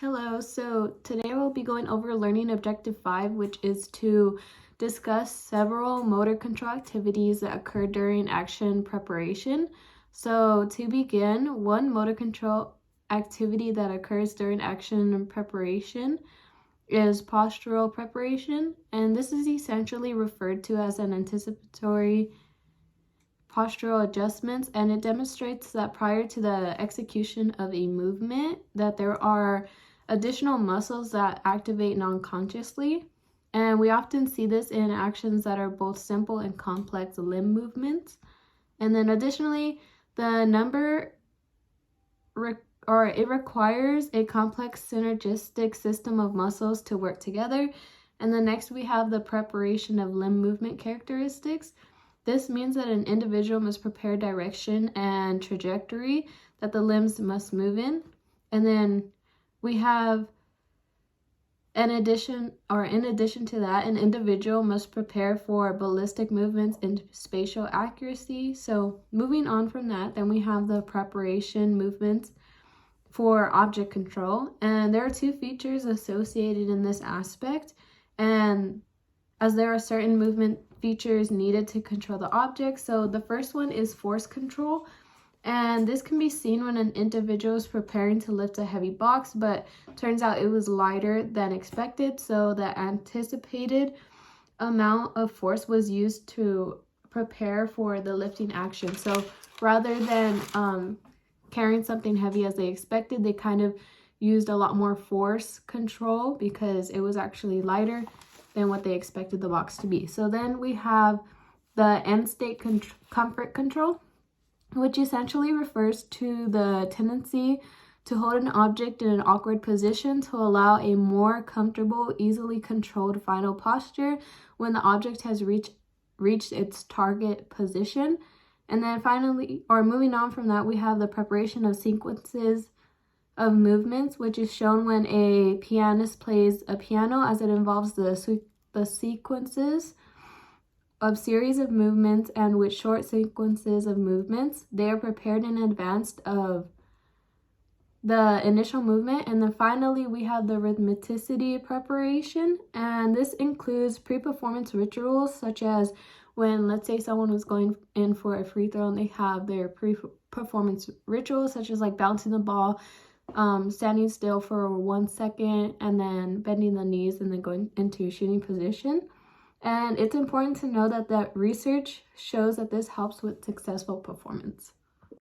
Hello, so today we'll be going over Learning Objective 5, which is to discuss several motor control activities that occur during action preparation. So to begin, one motor control activity that occurs during action preparation is postural preparation, and this is essentially referred to as an anticipatory postural adjustments, and it demonstrates that prior to the execution of a movement that there are additional muscles that activate non-consciously, and we often see this in actions that are both simple and complex limb movements. And then additionally, the number it requires a complex synergistic system of muscles to work together. And then next we have the preparation of limb movement characteristics. This means that an individual must prepare direction and trajectory that the limbs must move in. And then we have, in addition to that, an individual must prepare for ballistic movements and spatial accuracy. So moving on from that, then we have the preparation movements for object control. And there are two features associated in this aspect. And as there are certain movement features needed to control the object. So the first one is force control. And this can be seen when an individual is preparing to lift a heavy box, but turns out it was lighter than expected. So the anticipated amount of force was used to prepare for the lifting action. So rather than carrying something heavy as they expected, they kind of used a lot more force control because it was actually lighter than what they expected the box to be. So then we have the end state comfort control, which essentially refers to the tendency to hold an object in an awkward position to allow a more comfortable, easily controlled final posture when the object has reached its target position. And then finally, or moving on from that, we have the preparation of sequences of movements, which is shown when a pianist plays a piano, as it involves the sequences of series of movements, and with short sequences of movements, they are prepared in advance of the initial movement. And then finally, we have the rhythmicity preparation, and this includes pre-performance rituals, such as when, let's say, someone was going in for a free throw and they have their pre-performance rituals, such as like bouncing the ball, standing still for 1 second, and then bending the knees and then going into shooting position. And it's important to know that research shows that this helps with successful performance.